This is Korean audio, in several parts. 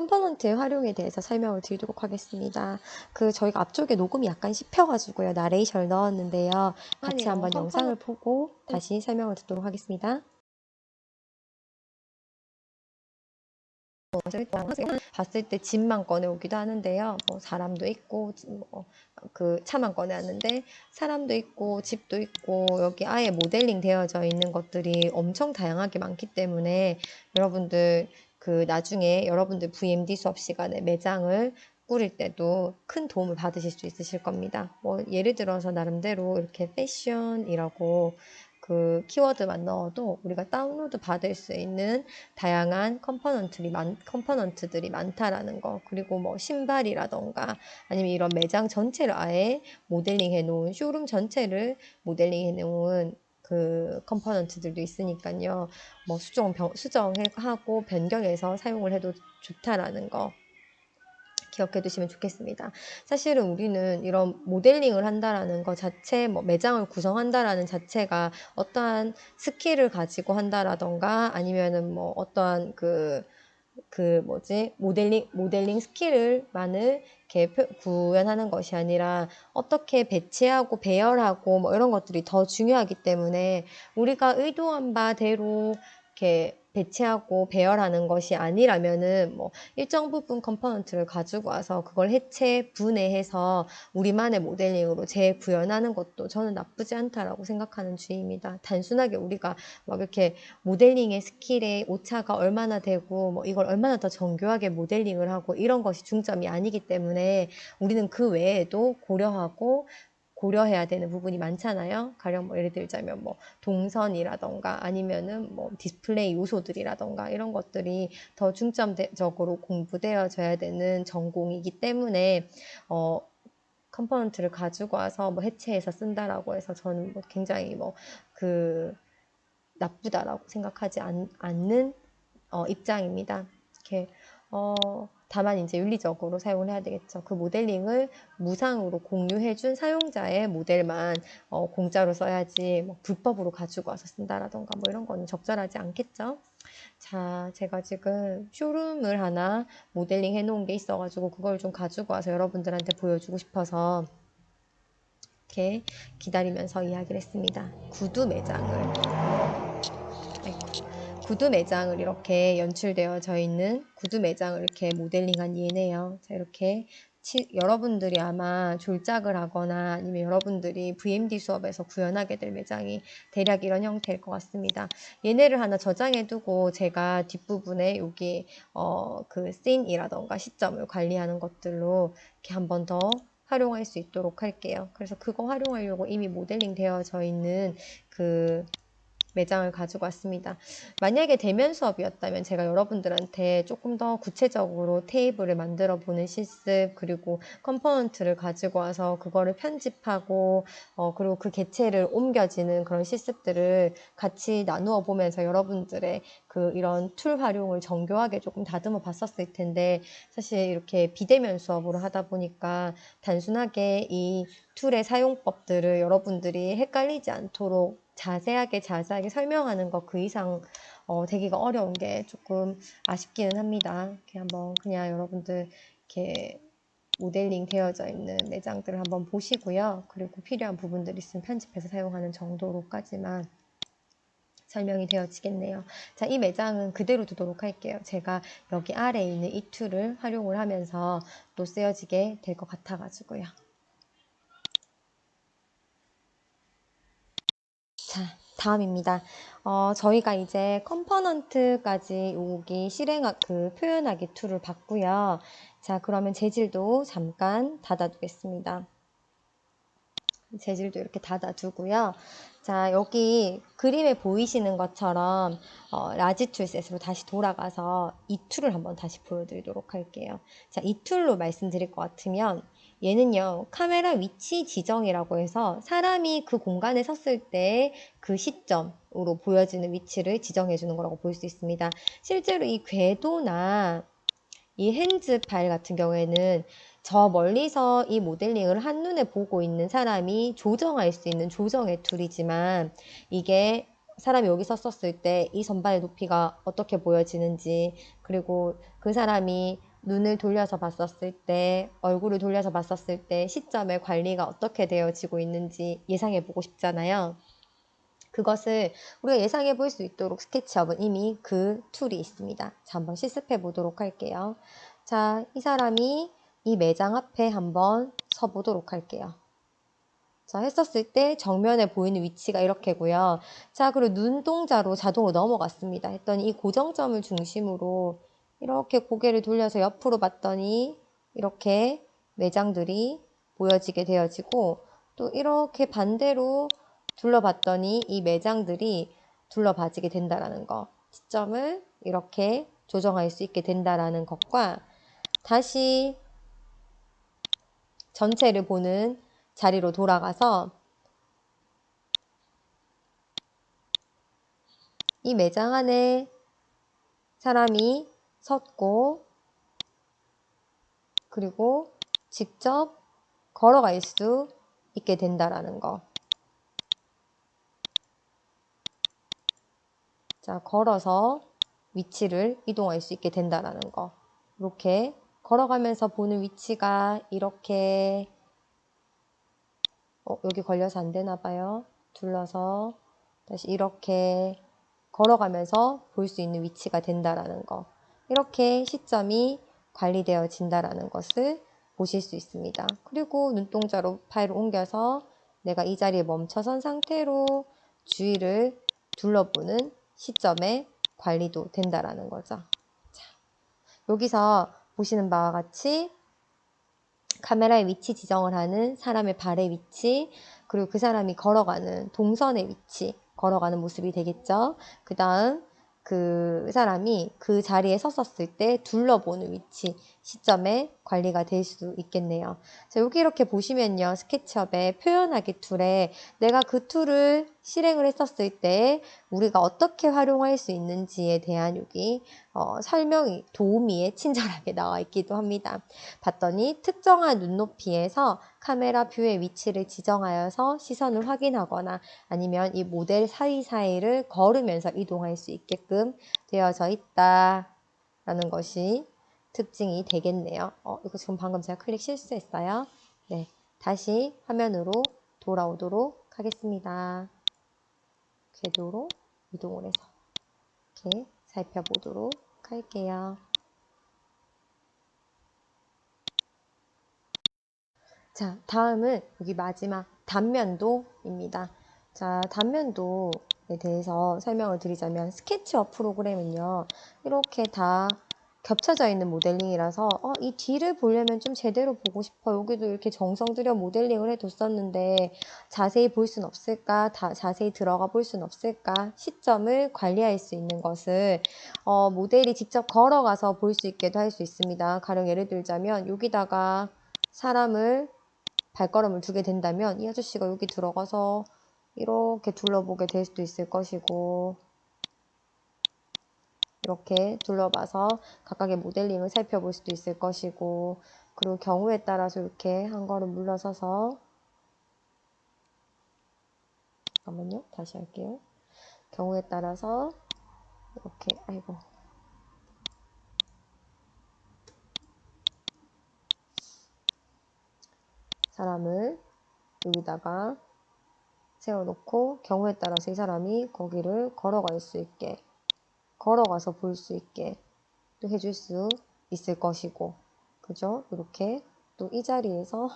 컴포넌트의 활용에 대해서 설명을 드리도록 하겠습니다. 저희가 앞쪽에 녹음이 약간 씹혀가지고요. 나레이션을 넣었는데요. 같이 한번 영상을 보고 다시 설명을 듣도록 하겠습니다. 봤을 때 집만 꺼내오기도 하는데요. 사람도 있고 그 차만 꺼내왔는데 사람도 있고 집도 있고 여기 아예 모델링 되어져 있는 것들이 엄청 다양하게 많기 때문에 여러분들 나중에 여러분들 VMD 수업 시간에 매장을 꾸릴 때도 큰 도움을 받으실 수 있으실 겁니다. 예를 들어서 나름대로 이렇게 패션이라고 키워드만 넣어도 우리가 다운로드 받을 수 있는 다양한 컴포넌트들이 많다라는 거, 그리고 신발이라던가 아니면 이런 매장 전체를 아예 모델링 해 놓은, 쇼룸 전체를 모델링 해 놓은 컴포넌트들도 있으니까요. 수정하고 변경해서 사용을 해도 좋다라는 거 기억해 두시면 좋겠습니다. 사실은 우리는 이런 모델링을 한다라는 것 자체, 매장을 구성한다라는 자체가 어떠한 스킬을 가지고 한다라던가 아니면은 어떠한 모델링 스킬을만을 이렇게 구현하는 것이 아니라 어떻게 배치하고 배열하고 이런 것들이 더 중요하기 때문에 우리가 의도한 바대로 이렇게 배치하고 배열하는 것이 아니라면은 일정 부분 컴포넌트를 가지고 와서 그걸 해체, 분해해서 우리만의 모델링으로 재구현하는 것도 저는 나쁘지 않다라고 생각하는 주의입니다. 단순하게 우리가 이렇게 모델링의 스킬의 오차가 얼마나 되고 이걸 얼마나 더 정교하게 모델링을 하고 이런 것이 중점이 아니기 때문에 우리는 그 외에도 고려해야 되는 부분이 많잖아요. 가령 예를 들자면 동선이라던가 아니면은 디스플레이 요소들이라던가 이런 것들이 더 중점적으로 공부되어져야 되는 전공이기 때문에 컴포넌트를 가지고 와서 해체해서 쓴다라고 해서 저는 굉장히 나쁘다라고 생각하지 않는 입장입니다. 이렇게 다만 이제 윤리적으로 사용을 해야 되겠죠. 그 모델링을 무상으로 공유해준 사용자의 모델만 공짜로 써야지 불법으로 가지고 와서 쓴다라던가 이런 거는 적절하지 않겠죠. 자, 제가 지금 쇼룸을 하나 모델링 해놓은 게 있어가지고 그걸 좀 가지고 와서 여러분들한테 보여주고 싶어서 이렇게 기다리면서 이야기를 했습니다. 구두 매장을 이렇게 연출되어져 있는 구두 매장을 이렇게 모델링한 예네요. 자, 이렇게 여러분들이 아마 졸작을 하거나 아니면 여러분들이 VMD 수업에서 구현하게 될 매장이 대략 이런 형태일 것 같습니다. 얘네를 하나 저장해 두고 제가 뒷부분에 여기 씬이라던가 시점을 관리하는 것들로 이렇게 한 번 더 활용할 수 있도록 할게요. 그래서 그거 활용하려고 이미 모델링 되어져 있는 매장을 가지고 왔습니다. 만약에 대면 수업이었다면 제가 여러분들한테 조금 더 구체적으로 테이블을 만들어 보는 실습, 그리고 컴포넌트를 가지고 와서 그거를 편집하고 그리고 그 개체를 옮겨지는 그런 실습들을 같이 나누어 보면서 여러분들의 이런 툴 활용을 정교하게 조금 다듬어 봤었을 텐데, 사실 이렇게 비대면 수업으로 하다 보니까 단순하게 이 툴의 사용법들을 여러분들이 헷갈리지 않도록 자세하게 설명하는 것 그 이상 되기가 어려운 게 조금 아쉽기는 합니다. 이렇게 한번 그냥 여러분들 이렇게 모델링 되어져 있는 매장들을 한번 보시고요. 그리고 필요한 부분들 있으면 편집해서 사용하는 정도로까지만 설명이 되어지겠네요. 자, 이 매장은 그대로 두도록 할게요. 제가 여기 아래에 있는 이 툴을 활용을 하면서 또 쓰여지게 될 것 같아가지고요. 자, 다음입니다. 저희가 이제 컴포넌트까지 여기 표현하기 툴을 봤고요. 자, 그러면 재질도 잠깐 닫아두겠습니다. 재질도 이렇게 닫아두고요. 자, 여기 그림에 보이시는 것처럼 라지 툴셋으로 다시 돌아가서 이 툴을 한번 다시 보여드리도록 할게요. 자, 이 툴로 말씀드릴 것 같으면 얘는요, 카메라 위치 지정이라고 해서 사람이 그 공간에 섰을 때 그 시점으로 보여지는 위치를 지정해 주는 거라고 볼 수 있습니다. 실제로 이 궤도나 이 핸즈 파일 같은 경우에는 저 멀리서 이 모델링을 한눈에 보고 있는 사람이 조정할 수 있는 조정의 툴이지만, 이게 사람이 여기 섰을 때 이 선반의 높이가 어떻게 보여지는지, 그리고 그 사람이 눈을 돌려서 봤었을 때, 얼굴을 돌려서 봤었을 때 시점의 관리가 어떻게 되어지고 있는지 예상해 보고 싶잖아요. 그것을 우리가 예상해 볼 수 있도록 스케치업은 이미 그 툴이 있습니다. 자, 한번 실습해 보도록 할게요. 자, 이 사람이 이 매장 앞에 한번 서 보도록 할게요. 자, 했었을 때 정면에 보이는 위치가 이렇게고요. 자, 그리고 눈동자로 자동으로 넘어갔습니다. 했더니 이 고정점을 중심으로 이렇게 고개를 돌려서 옆으로 봤더니 이렇게 매장들이 보여지게 되어지고, 또 이렇게 반대로 둘러봤더니 이 매장들이 둘러봐지게 된다라는 거. 시점을 이렇게 조정할 수 있게 된다라는 것과, 다시 전체를 보는 자리로 돌아가서 이 매장 안에 사람이 섰고, 그리고 직접 걸어갈 수 있게 된다라는 거. 자, 걸어서 위치를 이동할 수 있게 된다라는 거. 이렇게 걸어가면서 보는 위치가 이렇게, 여기 걸려서 안 되나 봐요. 둘러서 다시 이렇게 걸어가면서 볼 수 있는 위치가 된다라는 거. 이렇게 시점이 관리되어진다라는 것을 보실 수 있습니다. 그리고 눈동자로 파일을 옮겨서 내가 이 자리에 멈춰선 상태로 주위를 둘러보는 시점에 관리도 된다라는 거죠. 자, 여기서 보시는 바와 같이 카메라의 위치 지정을 하는 사람의 발의 위치, 그리고 그 사람이 걸어가는 동선의 위치, 걸어가는 모습이 되겠죠. 그 다음 그 사람이 그 자리에 섰었을 때 둘러보는 위치, 시점에 관리가 될 수 있겠네요. 자, 여기 이렇게 보시면요. 스케치업의 표현하기 툴에 내가 그 툴을 실행을 했었을 때 우리가 어떻게 활용할 수 있는지에 대한 여기 설명이 도우미에 친절하게 나와 있기도 합니다. 봤더니 특정한 눈높이에서 카메라 뷰의 위치를 지정하여서 시선을 확인하거나 아니면 이 모델 사이사이를 걸으면서 이동할 수 있게끔 되어져 있다라는 것이 특징이 되겠네요. 이거 지금 방금 제가 클릭 실수했어요. 네, 다시 화면으로 돌아오도록 하겠습니다. 궤도로 이동을 해서 이렇게 살펴보도록 할게요. 자, 다음은 여기 마지막 단면도입니다. 자, 단면도에 대해서 설명을 드리자면 스케치업 프로그램은요, 이렇게 다 겹쳐져 있는 모델링이라서 이 뒤를 보려면 좀 제대로 보고 싶어. 여기도 이렇게 정성 들여 모델링을 해뒀었는데 자세히 볼 순 없을까? 자세히 들어가 볼 순 없을까? 시점을 관리할 수 있는 것을 모델이 직접 걸어가서 볼 수 있게도 할 수 있습니다. 가령 예를 들자면 여기다가 사람을 발걸음을 두게 된다면 이 아저씨가 여기 들어가서 이렇게 둘러보게 될 수도 있을 것이고, 이렇게 둘러봐서 각각의 모델링을 살펴볼 수도 있을 것이고, 그리고 경우에 따라서 이렇게 한 걸음 물러서서, 잠깐만요, 다시 할게요. 경우에 따라서 이렇게, 아이고, 사람을 여기다가 세워놓고 경우에 따라서 이 사람이 거기를 걸어갈 수 있게, 걸어가서 볼 수 있게 또 해줄 수 있을 것이고, 그죠? 이렇게 또 이 자리에서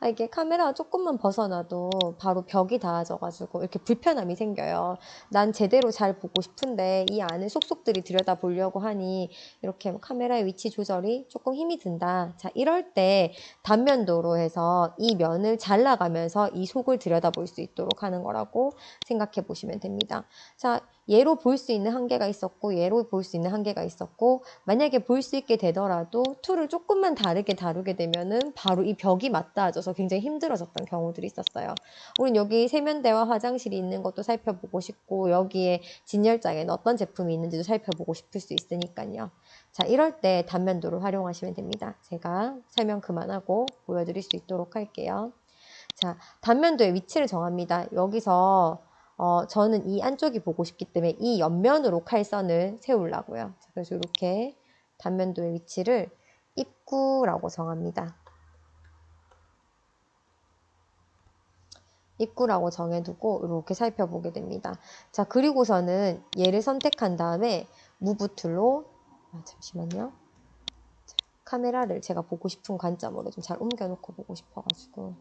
이게 카메라 조금만 벗어나도 바로 벽이 닿아져가지고 이렇게 불편함이 생겨요. 난 제대로 잘 보고 싶은데 이 안을 속속들이 들여다보려고 하니 이렇게 카메라의 위치 조절이 조금 힘이 든다. 자, 이럴 때 단면도로 해서 이 면을 잘라가면서 이 속을 들여다볼 수 있도록 하는 거라고 생각해 보시면 됩니다. 자, 얘로 볼 수 있는 한계가 있었고 얘로 볼 수 있는 한계가 있었고, 만약에 볼 수 있게 되더라도 툴을 조금만 다르게 다루게 되면은 바로 이 벽이 맞닿아져서 굉장히 힘들어졌던 경우들이 있었어요. 우린 여기 세면대와 화장실이 있는 것도 살펴보고 싶고 여기에 진열장에는 어떤 제품이 있는지도 살펴보고 싶을 수 있으니까요. 자, 이럴 때 단면도를 활용하시면 됩니다. 제가 설명 그만하고 보여드릴 수 있도록 할게요. 자, 단면도의 위치를 정합니다. 여기서 저는 이 안쪽이 보고 싶기 때문에 이 옆면으로 칼선을 세우려고요. 그래서 이렇게 단면도의 위치를 입구라고 정합니다. 입구라고 정해두고 이렇게 살펴보게 됩니다. 자, 그리고서는 얘를 선택한 다음에 무브 툴로 잠시만요. 자, 카메라를 제가 보고 싶은 관점으로 좀 잘 옮겨놓고 보고 싶어가지고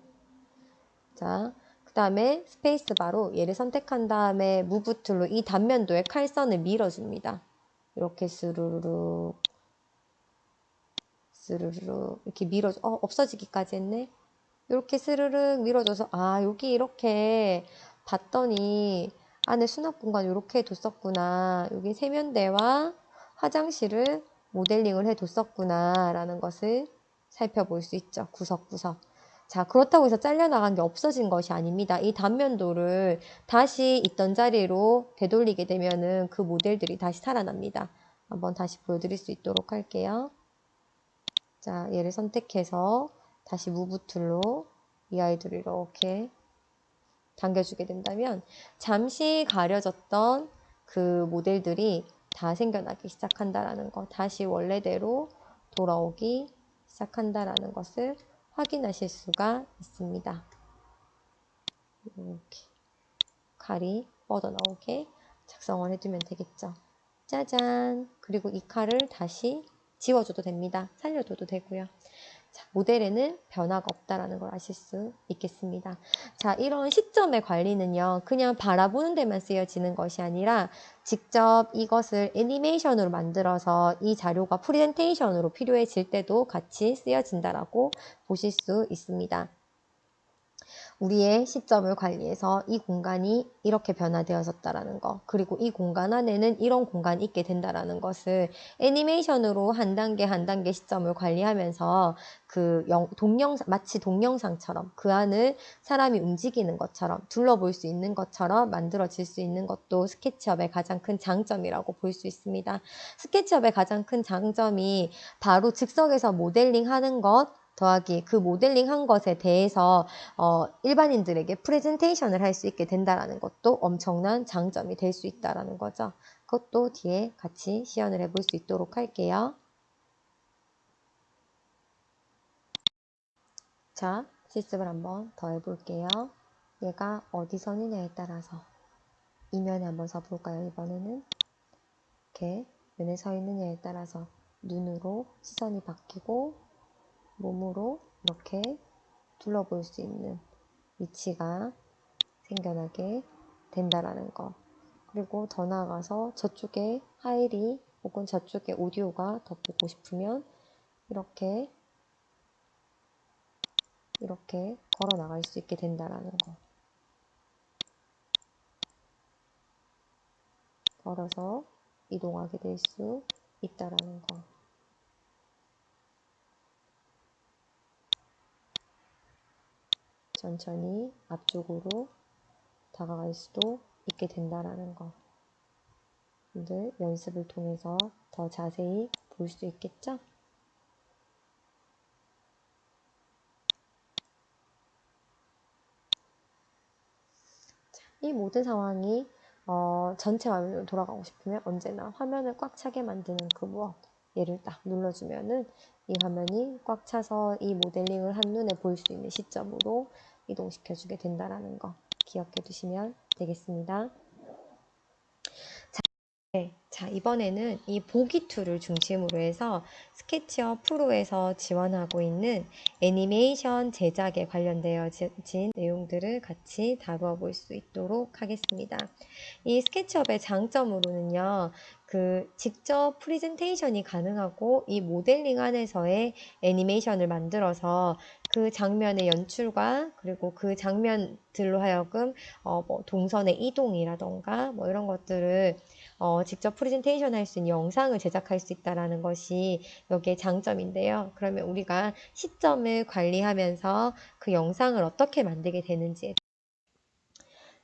자, 그 다음에 스페이스바로 얘를 선택한 다음에 무브 툴로 이 단면도에 칼선을 밀어줍니다. 이렇게 스르르륵 스르르륵 이렇게 밀어줘. 없어지기까지 했네. 이렇게 스르륵 밀어줘서 여기 이렇게 봤더니 안에 수납 공간 이렇게 뒀었구나. 여기 세면대와 화장실을 모델링을 해뒀었구나 라는 것을 살펴볼 수 있죠. 구석구석. 자, 그렇다고 해서 잘려나간 게 없어진 것이 아닙니다. 이 단면도를 다시 있던 자리로 되돌리게 되면은 그 모델들이 다시 살아납니다. 한번 다시 보여드릴 수 있도록 할게요. 자, 얘를 선택해서 다시 무브 툴로 이 아이들을 이렇게 당겨주게 된다면 잠시 가려졌던 그 모델들이 다 생겨나기 시작한다라는 거, 다시 원래대로 돌아오기 시작한다라는 것을 확인하실 수가 있습니다. 이렇게 칼이 뻗어나오게 작성을 해두면 되겠죠. 짜잔! 그리고 이 칼을 다시 지워줘도 됩니다. 살려둬도 되고요. 자, 모델에는 변화가 없다라는 걸 아실 수 있겠습니다. 자, 이런 시점의 관리는요, 그냥 바라보는 데만 쓰여지는 것이 아니라 직접 이것을 애니메이션으로 만들어서 이 자료가 프레젠테이션으로 필요해질 때도 같이 쓰여진다라고 보실 수 있습니다. 우리의 시점을 관리해서 이 공간이 이렇게 변화되어졌다라는 거, 그리고 이 공간 안에는 이런 공간이 있게 된다라는 것을 애니메이션으로 한 단계 한 단계 시점을 관리하면서 마치 동영상처럼 그 안을 사람이 움직이는 것처럼 둘러볼 수 있는 것처럼 만들어질 수 있는 것도 스케치업의 가장 큰 장점이라고 볼 수 있습니다. 스케치업의 가장 큰 장점이 바로 즉석에서 모델링 하는 것 더하기 그 모델링 한 것에 대해서 일반인들에게 프레젠테이션을 할 수 있게 된다는 것도 엄청난 장점이 될 수 있다는 거죠. 그것도 뒤에 같이 시연을 해볼 수 있도록 할게요. 자, 실습을 한번 더 해볼게요. 얘가 어디 서느냐에 따라서 이면에 한번 서볼까요? 이번에는 이렇게 면에 서 있느냐에 따라서 눈으로 시선이 바뀌고 몸으로 이렇게 둘러볼 수 있는 위치가 생겨나게 된다라는 거. 그리고 더 나아가서 저쪽에 파일이 혹은 저쪽에 오디오가 더 보고 싶으면 이렇게 걸어 나갈 수 있게 된다라는 거. 걸어서 이동하게 될 수 있다라는 거. 천천히 앞쪽으로 다가갈 수도 있게 된다라는 거. 여러분들 연습을 통해서 더 자세히 볼 수 있겠죠? 이 모든 상황이 전체 화면으로 돌아가고 싶으면 언제나 화면을 꽉 차게 만드는 그 무엇 얘를 딱 눌러주면은 이 화면이 꽉 차서 이 모델링을 한눈에 볼 수 있는 시점으로 이동시켜주게 된다는 거 기억해 두시면 되겠습니다. 자, 이번에는 이 보기 툴을 중심으로 해서 스케치업 프로에서 지원하고 있는 애니메이션 제작에 관련되어진 내용들을 같이 다루어 볼 수 있도록 하겠습니다. 이 스케치업의 장점으로는요, 직접 프레젠테이션이 가능하고 이 모델링 안에서의 애니메이션을 만들어서 그 장면의 연출과 그리고 그 장면들로 하여금 뭐 동선의 이동이라던가 뭐 이런 것들을 직접 프레젠테이션 할 수 있는 영상을 제작할 수 있다는 것이 여기에 장점인데요. 그러면 우리가 시점을 관리하면서 그 영상을 어떻게 만들게 되는지에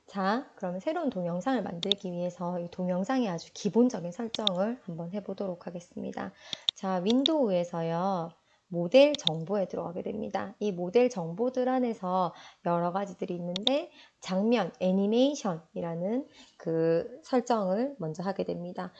자, 그러면 새로운 동영상을 만들기 위해서 이 동영상의 아주 기본적인 설정을 한번 해보도록 하겠습니다. 자, 윈도우에서요. 모델 정보에 들어가게 됩니다. 이 모델 정보들 안에서 여러 가지들이 있는데 장면, 애니메이션이라는 그 설정을 먼저 하게 됩니다.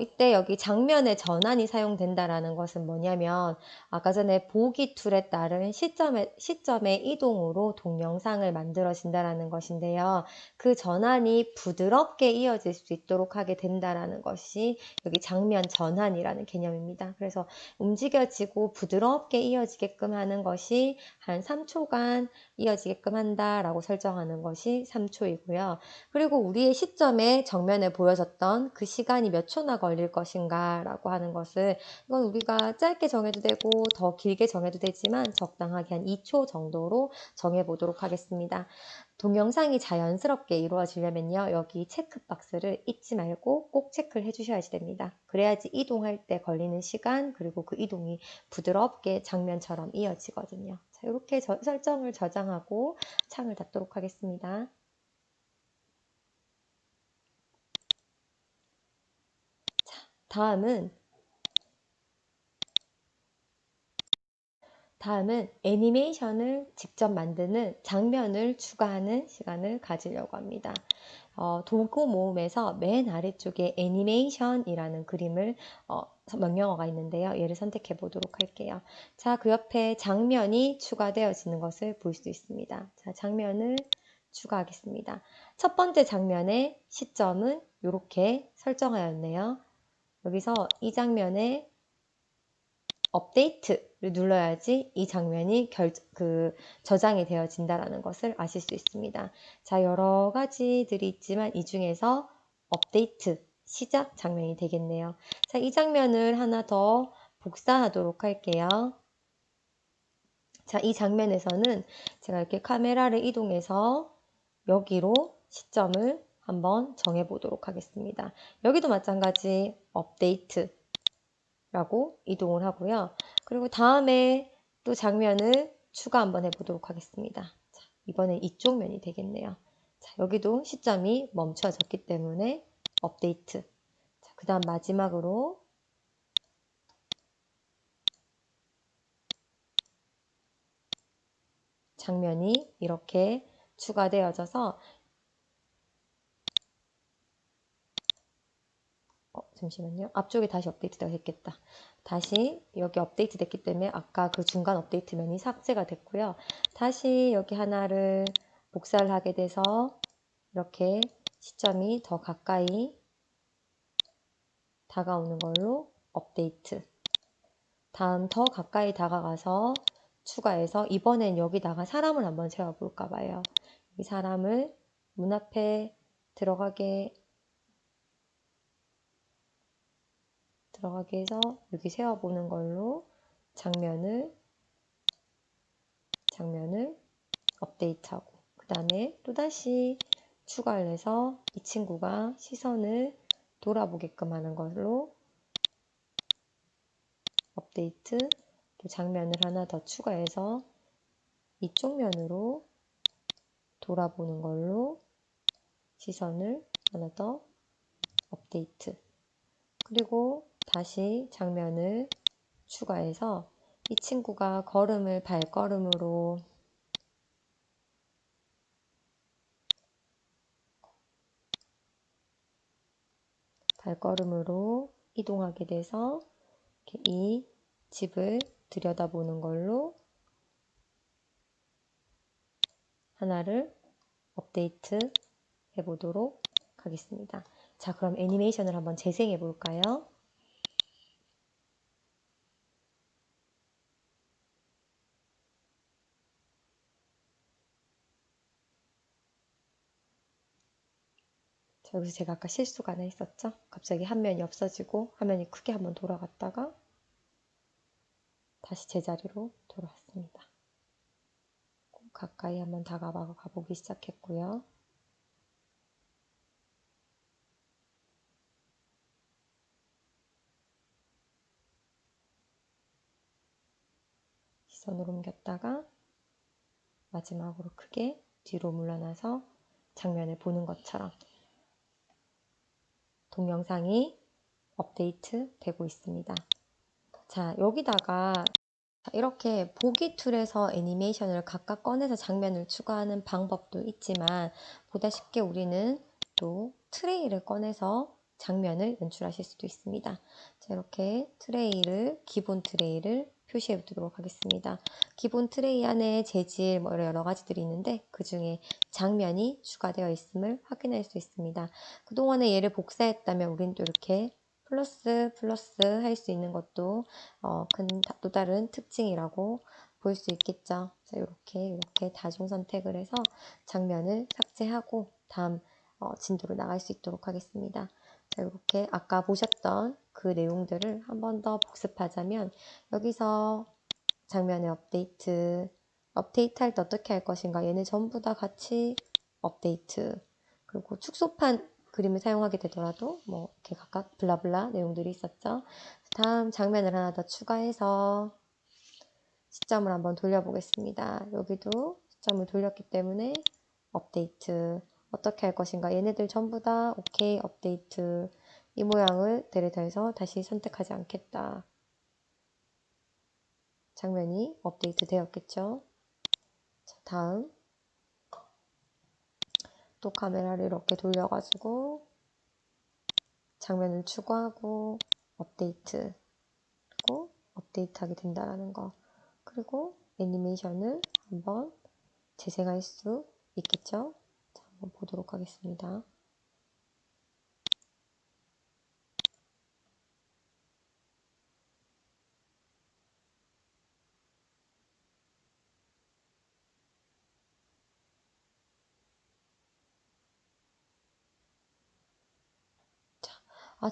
이때 여기 장면의 전환이 사용된다라는 것은 뭐냐면 아까 전에 보기 툴에 따른 시점의 이동으로 동영상을 만들어진다라는 것인데요. 그 전환이 부드럽게 이어질 수 있도록 하게 된다라는 것이 여기 장면 전환이라는 개념입니다. 그래서 움직여지고 부드럽게 이어지게끔 하는 것이 한 3초간 이어지게끔 한다라고 설정하는 것이 3초이고요. 그리고 우리의 시점에 정면에 보여졌던 그 시간이 몇 초나 걸릴 것인가 라고 하는 것을 이건 우리가 짧게 정해도 되고 더 길게 정해도 되지만 적당하게 한 2초 정도로 정해보도록 하겠습니다. 동영상이 자연스럽게 이루어지려면요. 여기 체크박스를 잊지 말고 꼭 체크를 해주셔야 됩니다. 그래야지 이동할 때 걸리는 시간 그리고 그 이동이 부드럽게 장면처럼 이어지거든요. 자, 이렇게 설정을 저장하고 창을 닫도록 하겠습니다. 자, 다음은 애니메이션을 직접 만드는 장면을 추가하는 시간을 가지려고 합니다. 도구 모음에서 맨 아래쪽에 애니메이션이라는 그림을 명령어가 있는데요. 얘를 선택해 보도록 할게요. 자, 그 옆에 장면이 추가되어지는 것을 볼 수 있습니다. 자, 장면을 추가하겠습니다. 첫 번째 장면의 시점은 이렇게 설정하였네요. 여기서 이 장면에 업데이트를 눌러야지 이 장면이 저장이 되어진다는 것을 아실 수 있습니다. 자, 여러 가지들이 있지만 이 중에서 업데이트 시작 장면이 되겠네요. 자, 이 장면을 하나 더 복사하도록 할게요. 자, 이 장면에서는 제가 이렇게 카메라를 이동해서 여기로 시점을 한번 정해 보도록 하겠습니다. 여기도 마찬가지 업데이트 라고 이동을 하고요. 그리고 다음에 또 장면을 추가 한번 해보도록 하겠습니다. 자, 이번엔 이쪽 면이 되겠네요. 자, 여기도 시점이 멈춰졌기 때문에 업데이트. 자, 그 다음 마지막으로 장면이 이렇게 추가되어져서 잠시만요. 앞쪽에 다시 업데이트가 됐겠다. 다시 여기 업데이트 됐기 때문에 아까 그 중간 업데이트면이 삭제가 됐고요. 다시 여기 하나를 복사를 하게 돼서 이렇게 시점이 더 가까이 다가오는 걸로 업데이트. 다음 더 가까이 다가가서 추가해서 이번엔 여기다가 사람을 한번 세워볼까 봐요. 이 사람을 문 앞에 들어가게 해서 여기 세워보는 걸로 장면을 업데이트하고 그 다음에 또다시 추가를 해서 이 친구가 시선을 돌아보게끔 하는 걸로 업데이트 또 장면을 하나 더 추가해서 이쪽 면으로 돌아보는 걸로 시선을 하나 더 업데이트 그리고 다시 장면을 추가해서 이 친구가 발걸음으로 이동하게 돼서 이 집을 들여다보는 걸로 하나를 업데이트 해보도록 하겠습니다. 자, 그럼 애니메이션을 한번 재생해 볼까요? 자, 여기서 제가 아까 실수가 하나 있었죠? 갑자기 화면이 없어지고 화면이 크게 한번 돌아갔다가 다시 제자리로 돌아왔습니다. 가까이 한번 가보기 시작했고요. 시선을 옮겼다가 마지막으로 크게 뒤로 물러나서 장면을 보는 것처럼 동영상이 업데이트 되고 있습니다. 자, 여기다가 이렇게 보기 툴에서 애니메이션을 각각 꺼내서 장면을 추가하는 방법도 있지만 보다 쉽게 우리는 또 트레이를 꺼내서 장면을 연출하실 수도 있습니다. 자, 이렇게 기본 트레이를 표시해 두도록 하겠습니다. 기본 트레이 안에 재질 뭐 여러 가지들이 있는데 그 중에 장면이 추가되어 있음을 확인할 수 있습니다. 그동안에 얘를 복사했다면 우린 또 이렇게 플러스 할 수 있는 것도 또 다른 특징이라고 볼 수 있겠죠. 자, 이렇게 다중 선택을 해서 장면을 삭제하고 다음 진도로 나갈 수 있도록 하겠습니다. 자, 이렇게 아까 보셨던 그 내용들을 한 번 더 복습하자면 여기서 장면의 업데이트할 때 어떻게 할 것인가, 얘네 전부 다 같이 업데이트, 그리고 축소판 그림을 사용하게 되더라도 뭐 이렇게 각각 블라블라 내용들이 있었죠. 다음 장면을 하나 더 추가해서 시점을 한번 돌려보겠습니다. 여기도 시점을 돌렸기 때문에 업데이트 어떻게 할 것인가, 얘네들 전부 다 오케이 업데이트, 이 모양을 데려다해서 다시 선택하지 않겠다. 장면이 업데이트 되었겠죠. 자, 다음 또 카메라를 이렇게 돌려가지고 장면을 추가하고 업데이트, 그리고 업데이트하게 된다라는 거, 그리고 애니메이션을 한번 재생할 수 있겠죠. 자, 한번 보도록 하겠습니다.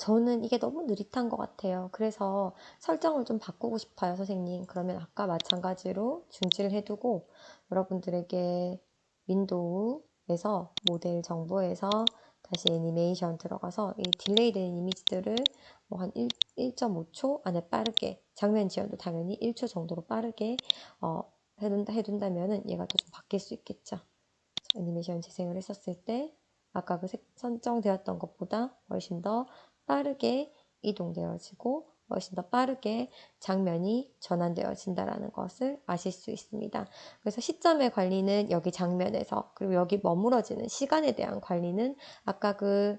저는 이게 너무 느릿한 것 같아요. 그래서 설정을 좀 바꾸고 싶어요, 선생님. 그러면 아까 마찬가지로 중지를 해두고 여러분들에게 윈도우에서 모델 정보에서 다시 애니메이션 들어가서 이 딜레이 된 이미지들을 뭐 한 1.5초 안에 빠르게, 장면 지연도 당연히 1초 정도로 빠르게 해둔다면은 얘가 또 좀 바뀔 수 있겠죠. 애니메이션 재생을 했었을 때 아까 그 선정되었던 것보다 훨씬 더 빠르게 이동되어지고 훨씬 더 빠르게 장면이 전환되어진다는 것을 아실 수 있습니다. 그래서 시점의 관리는 여기 장면에서, 그리고 여기 머물러지는 시간에 대한 관리는 아까 그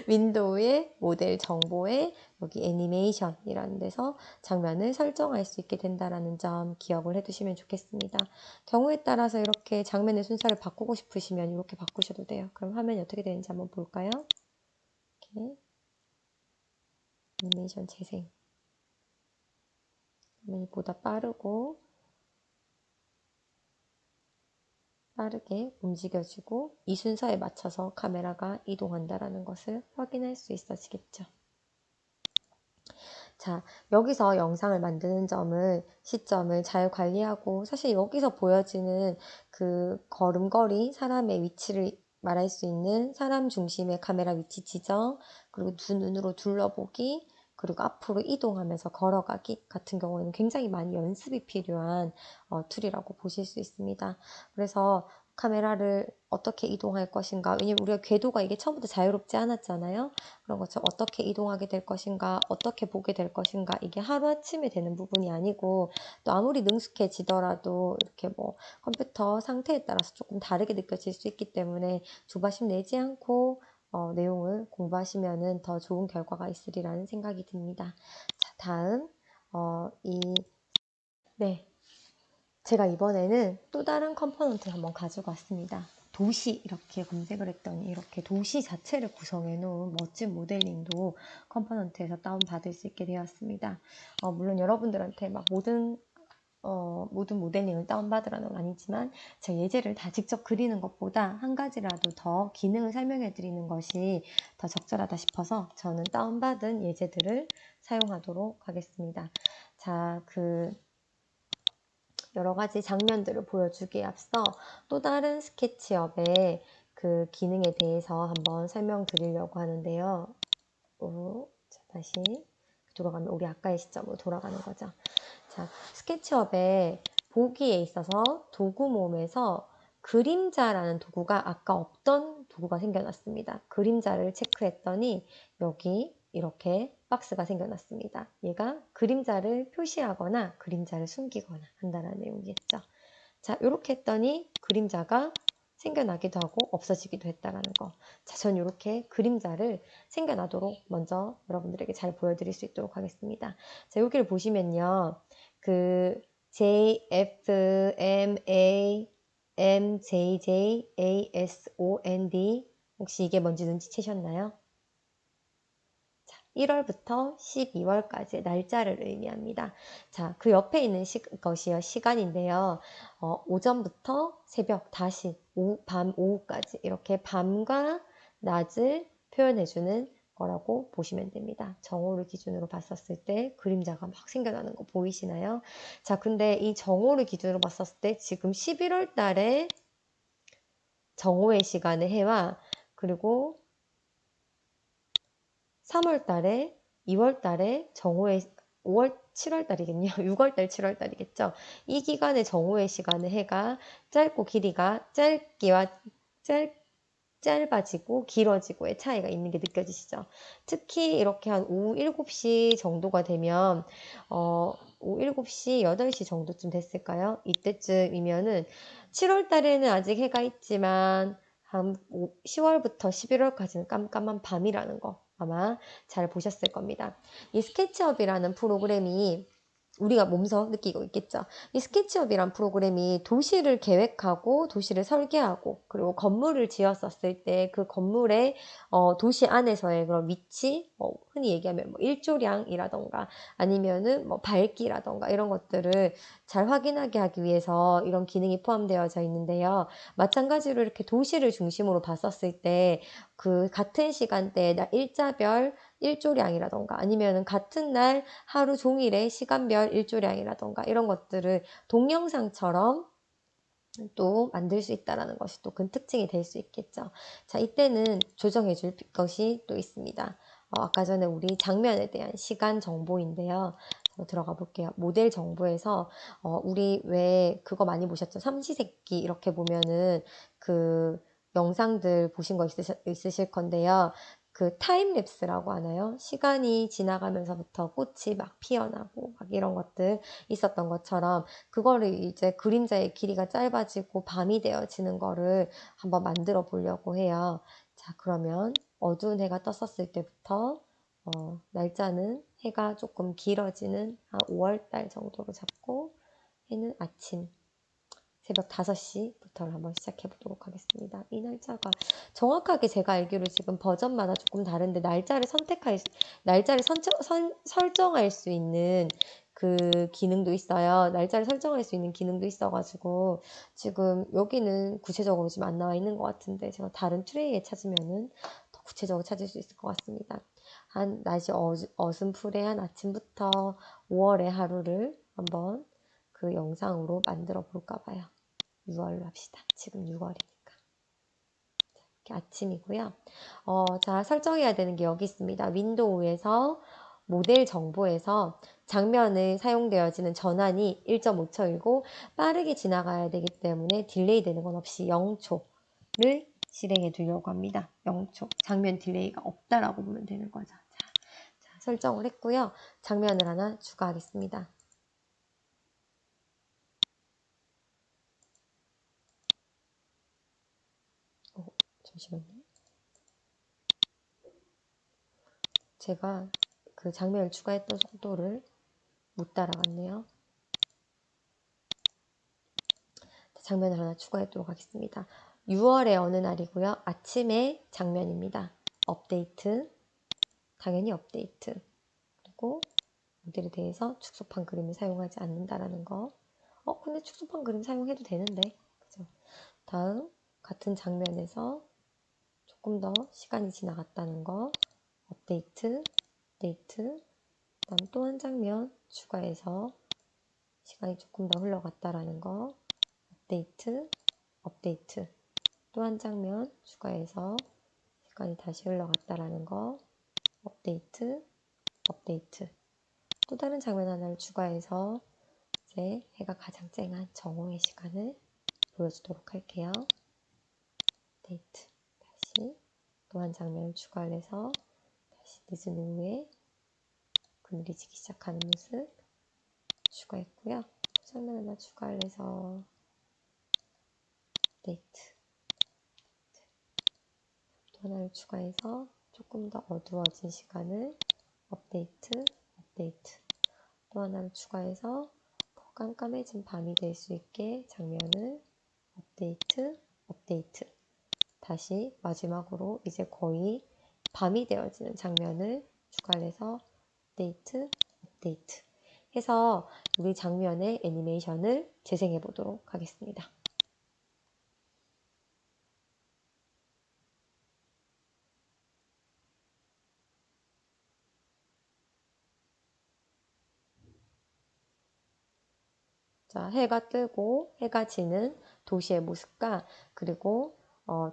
윈도우의 모델 정보에 여기 애니메이션이라는 데서 장면을 설정할 수 있게 된다는 점 기억을 해두시면 좋겠습니다. 경우에 따라서 이렇게 장면의 순서를 바꾸고 싶으시면 이렇게 바꾸셔도 돼요. 그럼 화면이 어떻게 되는지 한번 볼까요? 이렇게 애니메이션 재생, 화면이 보다 빠르게 움직여지고 이 순서에 맞춰서 카메라가 이동한다는 것을 확인할 수 있어지겠죠. 자, 여기서 영상을 만드는 시점을 잘 관리하고, 사실 여기서 보여지는 그 걸음걸이, 사람의 위치를 말할 수 있는 사람 중심의 카메라 위치 지정, 그리고 두 눈으로 둘러보기, 그리고 앞으로 이동하면서 걸어가기 같은 경우에는 굉장히 많이 연습이 필요한 툴이라고 보실 수 있습니다. 그래서 카메라를 어떻게 이동할 것인가, 왜냐면 우리가 궤도가 이게 처음부터 자유롭지 않았잖아요. 그런 것처럼 어떻게 이동하게 될 것인가, 어떻게 보게 될 것인가, 이게 하루아침에 되는 부분이 아니고, 또 아무리 능숙해지더라도 이렇게 뭐 컴퓨터 상태에 따라서 조금 다르게 느껴질 수 있기 때문에 조바심 내지 않고 내용을 공부하시면 더 좋은 결과가 있으리라는 생각이 듭니다. 자, 다음 네, 제가 이번에는 또 다른 컴포넌트를 한번 가지고 왔습니다. 도시 이렇게 검색을 했더니 이렇게 도시 자체를 구성해 놓은 멋진 모델링도 컴포넌트에서 다운받을 수 있게 되었습니다. 물론 여러분들한테 막 모든 모델링을 다운받으라는 건 아니지만 제 예제를 다 직접 그리는 것보다 한 가지라도 더 기능을 설명해 드리는 것이 더 적절하다 싶어서 저는 다운받은 예제들을 사용하도록 하겠습니다. 자, 여러 가지 장면들을 보여주기에 앞서 또 다른 스케치업의 그 기능에 대해서 한번 설명드리려고 하는데요. 자, 다시 돌아가면 우리 아까의 시점으로 돌아가는 거죠. 자, 스케치업의 보기에 있어서 도구 모음에서 그림자라는 도구가 아까 없던 도구가 생겨났습니다. 그림자를 체크했더니 여기 이렇게 박스가 생겨났습니다. 얘가 그림자를 표시하거나 그림자를 숨기거나 한다는 내용이겠죠. 자, 이렇게 했더니 그림자가 생겨나기도 하고 없어지기도 했다라는 거. 자, 전 이렇게 그림자를 생겨나도록 먼저 여러분들에게 잘 보여드릴 수 있도록 하겠습니다. 자, 여기를 보시면요. 그 JFMAMJJASOND 혹시 이게 뭔지 눈치채셨나요? 1월부터 12월까지의 날짜를 의미합니다. 자, 그 옆에 있는 것이 시간인데요. 오전부터 새벽, 다시 밤, 오후까지 이렇게 밤과 낮을 표현해주는 거라고 보시면 됩니다. 정오를 기준으로 봤었을 때 그림자가 막 생겨나는 거 보이시나요? 자, 근데 이 정오를 기준으로 봤었을 때 지금 11월 달에 정오의 시간의 해와 그리고 3월 달에, 2월 달에 정오의 5월, 7월 달이겠네요. 6월 달, 7월 달이겠죠. 이 기간의 정오의 시간의 해가 짧고 길이가 짧아지고 길어지고의 차이가 있는 게 느껴지시죠? 특히 이렇게 한 오후 7시 정도가 되면 오후 7시, 8시 정도쯤 됐을까요? 이때쯤이면은 7월 달에는 아직 해가 있지만 한 10월부터 11월까지는 깜깜한 밤이라는 거 아마 잘 보셨을 겁니다. 이 스케치업이라는 프로그램이 우리가 몸소 느끼고 있겠죠. 이 스케치업이란 프로그램이 도시를 계획하고 도시를 설계하고 그리고 건물을 지었었을 때 그 건물의 도시 안에서의 그런 위치, 흔히 얘기하면 뭐 일조량이라던가 아니면은 뭐 밝기라던가 이런 것들을 잘 확인하게 하기 위해서 이런 기능이 포함되어져 있는데요. 마찬가지로 이렇게 도시를 중심으로 봤었을 때 그 같은 시간대에 일자별 일조량이라던가 아니면 같은 날 하루 종일의 시간별 일조량이라던가 이런 것들을 동영상처럼 또 만들 수 있다는 것이 또 큰 특징이 될 수 있겠죠. 자, 이때는 조정해 줄 것이 또 있습니다. 아까 전에 우리 장면에 대한 시간 정보인데요. 들어가 볼게요. 모델 정보에서 우리 왜 그거 많이 보셨죠? 삼시세끼 이렇게 보면은 그 영상들 보신 거 있으실 건데요. 그 타임랩스라고 하나요? 시간이 지나가면서부터 꽃이 막 피어나고 막 이런 것들 있었던 것처럼 그거를 이제 그림자의 길이가 짧아지고 밤이 되어지는 거를 한번 만들어 보려고 해요. 자, 그러면 어두운 해가 떴었을 때부터 날짜는 해가 조금 길어지는 한 5월달 정도로 잡고 해는 아침 새벽 5시부터 한번 시작해 보도록 하겠습니다. 이 날짜가 정확하게 제가 알기로 지금 버전마다 조금 다른데 날짜를 설정할 수 있는 그 기능도 있어요. 날짜를 설정할 수 있는 기능도 있어가지고 지금 여기는 구체적으로 지금 안 나와 있는 것 같은데 제가 다른 트레이에 찾으면은 더 구체적으로 찾을 수 있을 것 같습니다. 한 날씨 어슴푸레한 아침부터 5월의 하루를 한번 그 영상으로 만들어 볼까 봐요. 6월로 합시다. 지금 6월이니까. 이렇게 아침이고요. 자, 설정해야 되는 게 여기 있습니다. 윈도우에서 모델 정보에서 장면을 사용되어지는 전환이 1.5초이고 빠르게 지나가야 되기 때문에 딜레이 되는 건 없이 0초를 실행해 두려고 합니다. 0초. 장면 딜레이가 없다라고 보면 되는 거죠. 자, 설정을 했고요. 장면을 하나 추가하겠습니다. 잠시만요. 제가 그 장면을 추가했던 속도를 못 따라갔네요. 장면을 하나 추가하도록 하겠습니다. 6월의 어느 날이고요. 아침에 장면입니다. 업데이트, 당연히 업데이트. 그리고 모델에 대해서 축소판 그림을 사용하지 않는다라는 거. 근데 축소판 그림 사용해도 되는데. 그죠? 다음, 같은 장면에서 조금 더 시간이 지나갔다는 거. 업데이트, 업데이트. 다음 또 한 장면 추가해서 시간이 조금 더 흘러갔다라는 거. 업데이트, 업데이트. 또 한 장면 추가해서 시간이 다시 흘러갔다라는 거. 업데이트, 업데이트. 또 다른 장면 하나를 추가해서 이제 해가 가장 쨍한 정오의 시간을 보여주도록 할게요. 업데이트. 다시. 또 한 장면을 추가를 해서 다시 늦은 오후에 그늘이 지기 시작하는 모습 추가했고요. 장면 하나 추가를 해서 업데이트, 또 하나를 추가해서 조금 더 어두워진 시간을 업데이트, 또 하나를 추가해서 더 깜깜해진 밤이 될 수 있게 장면을 업데이트, 다시 마지막으로 이제 거의 밤이 되어지는 장면을 추가를 해서 업데이트 해서 우리 장면의 애니메이션을 재생해 보도록 하겠습니다. 자, 해가 뜨고 해가 지는 도시의 모습과 그리고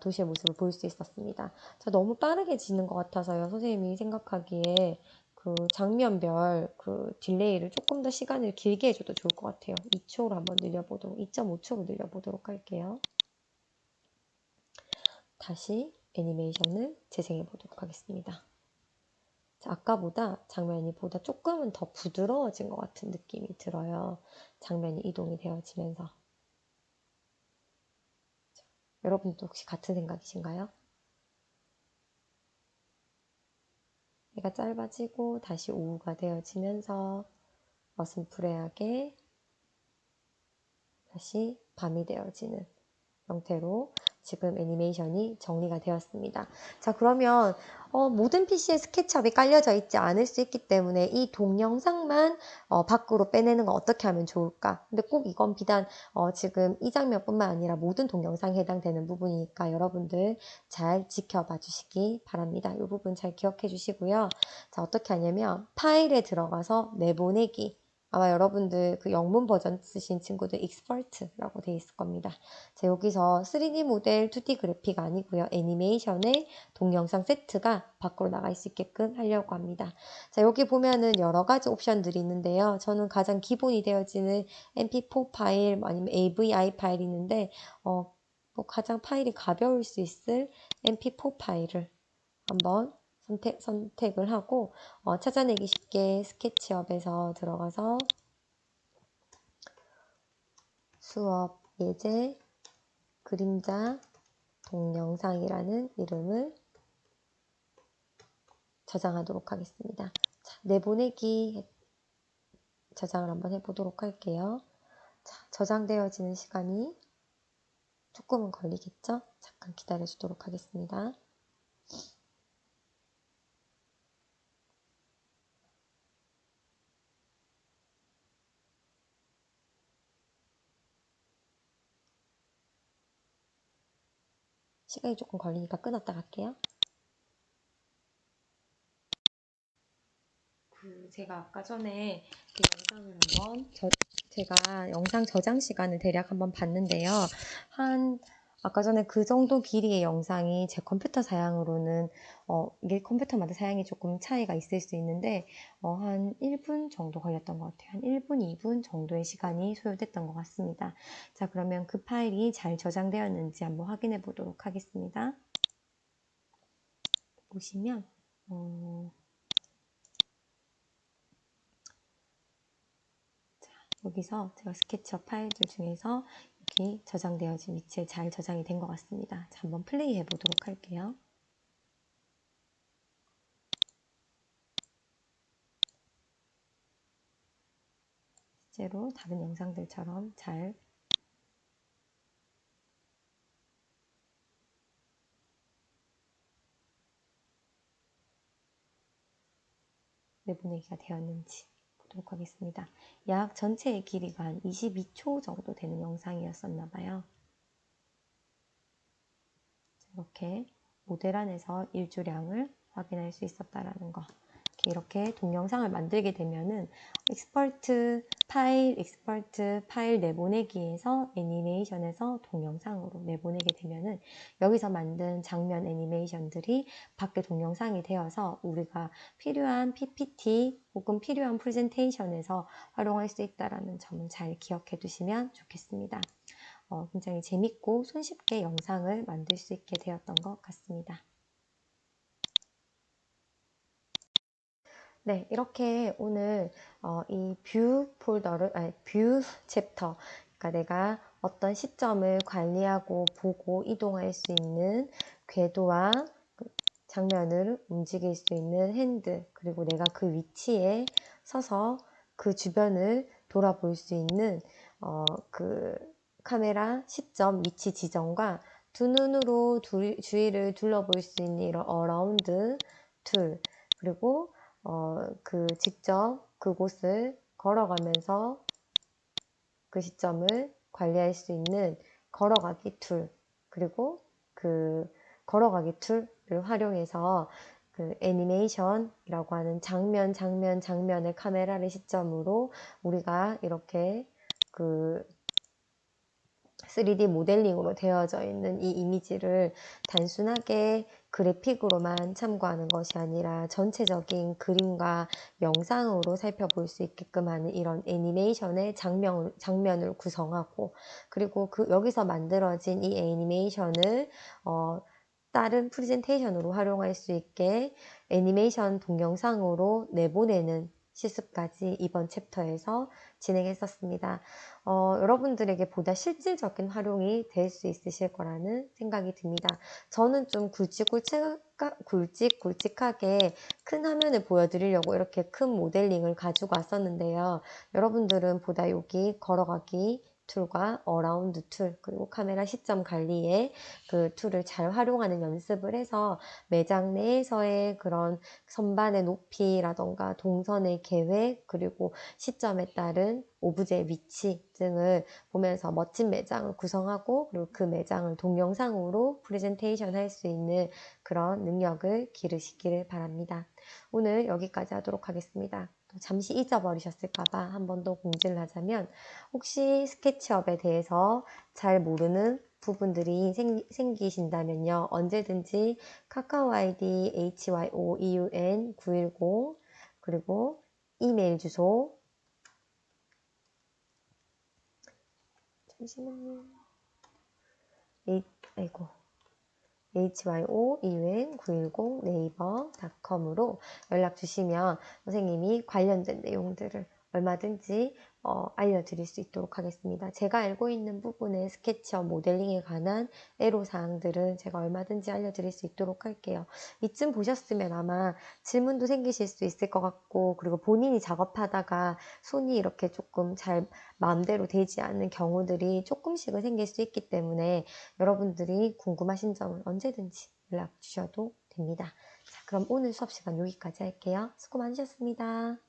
도시의 모습을 볼 수 있었습니다. 자, 너무 빠르게 지는 것 같아서요. 선생님이 생각하기에 그 장면별 그 딜레이를 조금 더 시간을 길게 해줘도 좋을 것 같아요. 2초로 한번 늘려보도록, 2.5초로 늘려보도록 할게요. 다시 애니메이션을 재생해 보도록 하겠습니다. 자, 아까보다 장면이 보다 조금은 더 부드러워진 것 같은 느낌이 들어요. 장면이 이동이 되어지면서. 자, 여러분도 혹시 같은 생각이신가요? 해가 짧아지고 다시 오후가 되어지면서 어슴푸레하게 다시 밤이 되어지는 형태로 지금 애니메이션이 정리가 되었습니다. 자, 그러면 모든 PC에 스케치업이 깔려져 있지 않을 수 있기 때문에 이 동영상만 밖으로 빼내는 건 어떻게 하면 좋을까? 근데 꼭 이건 비단 지금 이 장면뿐만 아니라 모든 동영상에 해당되는 부분이니까 여러분들 잘 지켜봐 주시기 바랍니다. 이 부분 잘 기억해 주시고요. 자, 어떻게 하냐면 파일에 들어가서 내보내기. 아마 여러분들 그 영문 버전 쓰신 친구들 익스퍼트라고 되어 있을 겁니다. 자, 여기서 3D 모델 2D 그래픽 아니고요. 애니메이션의 동영상 세트가 밖으로 나갈 수 있게끔 하려고 합니다. 자, 여기 보면은 여러 가지 옵션들이 있는데요. 저는 가장 기본이 되어지는 MP4 파일 아니면 AVI 파일이 있는데 뭐 가장 파일이 가벼울 수 있을 MP4 파일을 한번 선택을 하고 찾아내기 쉽게 스케치업에서 들어가서 수업 예제 그림자 동영상이라는 이름을 저장하도록 하겠습니다. 자, 내보내기 저장을 한번 해보도록 할게요. 자, 저장되어지는 시간이 조금은 걸리겠죠? 잠깐 기다려주도록 하겠습니다. 시간이 조금 걸리니까 끊었다 갈게요. 제가 아까 전에 그 영상을 한번 제가 영상 저장 시간을 대략 한번 봤는데요. 아까 전에 그 정도 길이의 영상이 제 컴퓨터 사양으로는 이게 컴퓨터마다 사양이 조금 차이가 있을 수 있는데 한 1분 정도 걸렸던 것 같아요. 한 1분, 2분 정도의 시간이 소요됐던 것 같습니다. 자, 그러면 그 파일이 잘 저장되었는지 한번 확인해 보도록 하겠습니다. 보시면 여기서 제가 스케치업 파일들 중에서 이렇게 저장되어진 위치에 잘 저장이 된 것 같습니다. 자, 한번 플레이 해보도록 할게요. 실제로 다른 영상들처럼 잘 내보내기가 되었는지 보도록 하겠습니다. 약 전체의 길이가 한 22초 정도 되는 영상이었었나 봐요. 이렇게 모델 안에서 일주량을 확인할 수 있었다라는 거. 이렇게 동영상을 만들게 되면은 익스퍼트 파일 내보내기에서 애니메이션에서 동영상으로 내보내게 되면은 여기서 만든 장면 애니메이션들이 밖에 동영상이 되어서 우리가 필요한 PPT 혹은 필요한 프레젠테이션에서 활용할 수 있다는 점을 잘 기억해 두시면 좋겠습니다. 굉장히 재밌고 손쉽게 영상을 만들 수 있게 되었던 것 같습니다. 네, 이렇게 오늘 이 뷰 폴더를, 아니, 뷰 챕터, 그러니까 내가 어떤 시점을 관리하고 보고 이동할 수 있는 궤도와 그 장면을 움직일 수 있는 핸드, 그리고 내가 그 위치에 서서 그 주변을 돌아볼 수 있는 그 카메라 시점 위치 지정과 두 눈으로 주위를 둘러볼 수 있는 이런 어라운드 툴, 그리고 직접 그곳을 걸어가면서 그 시점을 관리할 수 있는 걸어가기 툴, 그리고 그 걸어가기 툴을 활용해서 그 애니메이션이라고 하는 장면의 카메라를 시점으로 우리가 이렇게 그 3D 모델링으로 되어져 있는 이 이미지를 단순하게 그래픽으로만 참고하는 것이 아니라 전체적인 그림과 영상으로 살펴볼 수 있게끔 하는 이런 애니메이션의 장면을 구성하고, 그리고 여기서 만들어진 이 애니메이션을 다른 프레젠테이션으로 활용할 수 있게 애니메이션 동영상으로 내보내는 실습까지 이번 챕터에서 진행했었습니다. 여러분들에게 보다 실질적인 활용이 될 수 있으실 거라는 생각이 듭니다. 저는 좀 굵직굵직하게 큰 화면을 보여드리려고 이렇게 큰 모델링을 가지고 왔었는데요. 여러분들은 보다 여기 걸어가기 툴과 어라운드 툴, 그리고 카메라 시점 관리에 그 툴을 잘 활용하는 연습을 해서 매장 내에서의 그런 선반의 높이라던가 동선의 계획, 그리고 시점에 따른 오브제의 위치 등을 보면서 멋진 매장을 구성하고, 그리고 그 매장을 동영상으로 프레젠테이션 할 수 있는 그런 능력을 기르시기를 바랍니다. 오늘 여기까지 하도록 하겠습니다. 잠시 잊어버리셨을까봐 한 번 더 공지를 하자면, 혹시 스케치업에 대해서 잘 모르는 부분들이 생기신다면요, 언제든지 카카오 아이디 hyoeun910, 그리고 이메일 주소, 잠시만요, 아이고, hyoeun910 네이버닷컴으로 연락 주시면 선생님이 관련된 내용들을 얼마든지 알려드릴 수 있도록 하겠습니다. 제가 알고 있는 부분의 스케치업 모델링에 관한 애로사항들은 제가 얼마든지 알려드릴 수 있도록 할게요. 이쯤 보셨으면 아마 질문도 생기실 수 있을 것 같고, 그리고 본인이 작업하다가 손이 이렇게 조금 잘 마음대로 되지 않는 경우들이 조금씩은 생길 수 있기 때문에 여러분들이 궁금하신 점은 언제든지 연락 주셔도 됩니다. 자, 그럼 오늘 수업 시간 여기까지 할게요. 수고 많으셨습니다.